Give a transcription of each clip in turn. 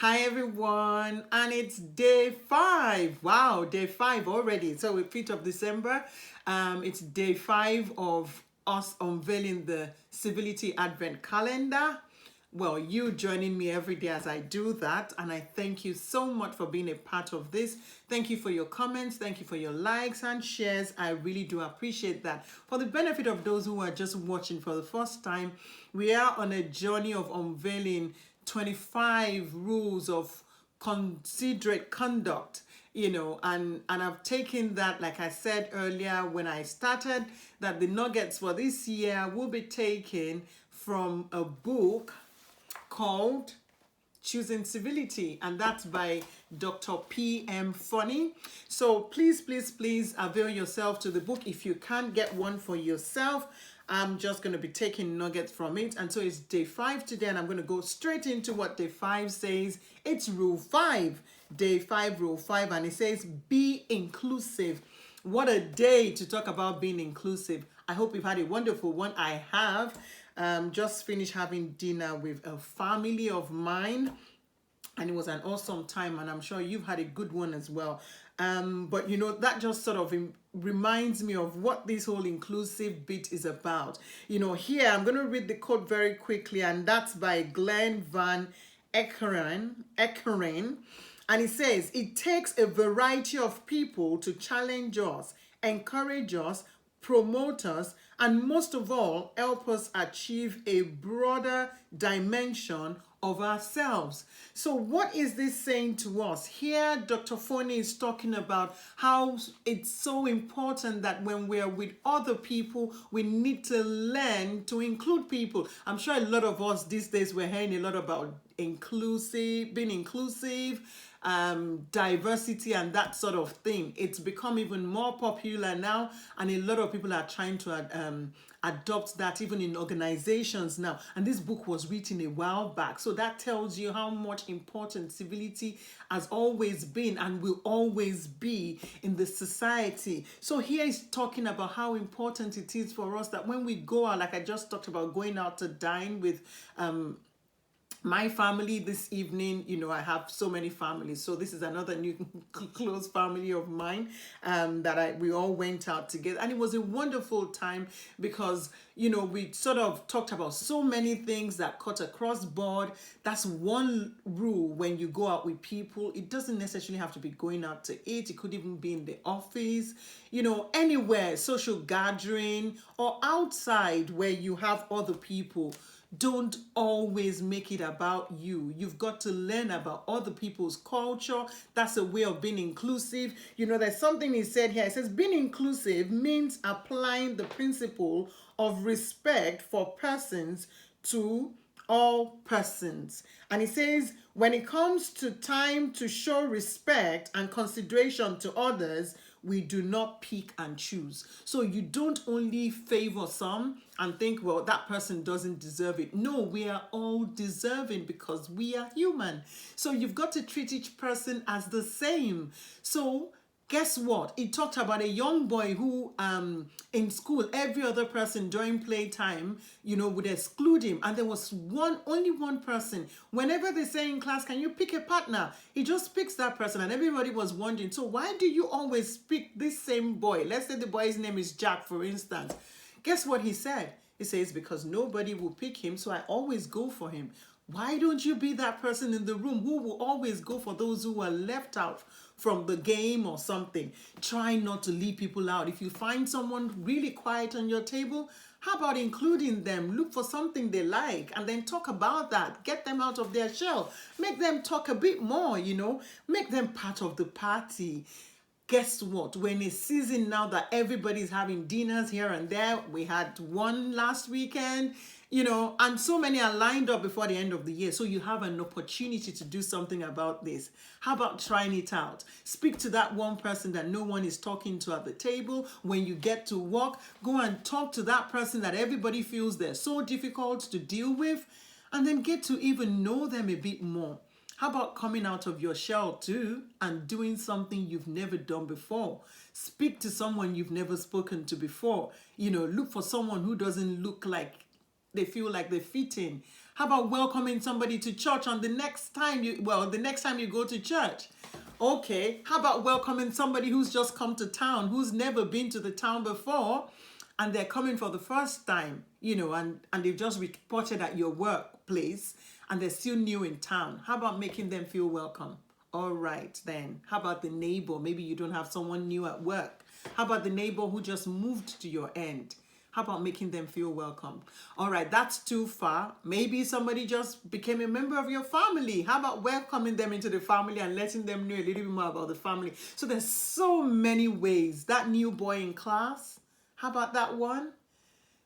Hi everyone, and it's day 5. Wow, day 5 already. So we're 5th of December. It's day 5 of us unveiling the Civility Advent calendar. Well, you joining me every day as I do that, and I thank you so much for being a part of this. Thank you for your comments, thank you for your likes and shares. I really do appreciate that. For the benefit of those who are just watching for the first time, we are on a journey of unveiling 25 rules of considerate conduct, and I've taken that, like I said earlier when I started, that the nuggets for this year will be taken from a book called Choosing Civility, and that's by Dr. P.M. Funny. So please avail yourself to the book. If you can't get one for yourself, I'm just going to be taking nuggets from it. And so it's day 5 today, and I'm going to go straight into what day 5 says. It's rule 5, day 5, rule 5, and it says be inclusive. What a day to talk about being inclusive. I hope you've had a wonderful one. I have. Just finished having dinner with a family of mine, and it was an awesome time, and I'm sure you've had a good one as well. But that just sort of reminds me of what this whole inclusive bit is about. Here I'm going to read the quote very quickly, and that's by Glenn Van Ekeren. And it says, it takes a variety of people to challenge us, encourage us, promote us, and most of all, help us achieve a broader dimension of ourselves. So what is this saying to us? Here, Dr. Foney is talking about how it's so important that when we're with other people, we need to learn to include people. I'm sure a lot of us these days, we're hearing a lot about being inclusive, diversity and that sort of thing. It's become even more popular now, and a lot of people are trying to adopt that even in organizations now. And this book was written a while back, so that tells you how much important civility has always been and will always be in the society. So here is talking about how important it is for us that when we go out, like I just talked about going out to dine with my family this evening. I have so many families, so this is another new close family of mine, that we all went out together, and it was a wonderful time because we sort of talked about so many things that cut across board. That's one rule when you go out with people. It doesn't necessarily have to be going out to eat. It could even be in the office, anywhere, social gathering, or outside where you have other people. Don't always make it about you. You've got to learn about other people's culture. That's a way of being inclusive. There's something he said here. It says being inclusive means applying the principle of respect for persons to all persons. And it says when it comes to time to show respect and consideration to others, we do not pick and choose. So you don't only favor some and think, well, that person doesn't deserve it. No, we are all deserving because we are human. So you've got to treat each person as the same. So guess what? It talked about a young boy who in school, every other person during playtime, would exclude him. And there was only one person. Whenever they say in class, can you pick a partner? He just picks that person, and everybody was wondering, so why do you always pick this same boy? Let's say the boy's name is Jack, for instance. Guess what he said? He says, because nobody will pick him, so I always go for him. Why don't you be that person in the room who will always go for those who are left out from the game or something? Try not to leave people out. If you find someone really quiet on your table, how about including them? Look for something they like and then talk about that. Get them out of their shell. Make them talk a bit more, Make them part of the party. Guess what? We're in a season now that everybody's having dinners here and there. We had one last weekend, and so many are lined up before the end of the year. So you have an opportunity to do something about this. How about trying it out? Speak to that one person that no one is talking to at the table. When you get to work, go and talk to that person that everybody feels they're so difficult to deal with, and then get to even know them a bit more. How about coming out of your shell too and doing something you've never done before? Speak to someone you've never spoken to before. Look for someone who doesn't look like they feel like they fit in. How about welcoming somebody to church on the next time the next time you go to church? Okay, how about welcoming somebody who's just come to town, who's never been to the town before, and they're coming for the first time, and they've just reported at your workplace and they're still new in town. How about making them feel welcome? All right, then. How about the neighbor? Maybe you don't have someone new at work. How about the neighbor who just moved to your end? How about making them feel welcome? All right, that's too far. Maybe somebody just became a member of your family. How about welcoming them into the family and letting them know a little bit more about the family? So there's so many ways. That new boy in class, how about that one?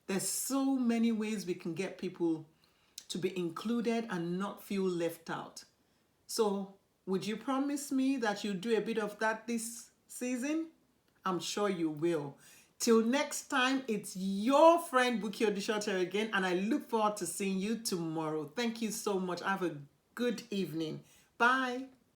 There's so many ways we can get people to be included and not feel left out. So would you promise me that you'll do a bit of that this season? I'm sure you will. Till next time, it's your friend Buki Odishote again, and I look forward to seeing you tomorrow. Thank you so much. Have a good evening. Bye.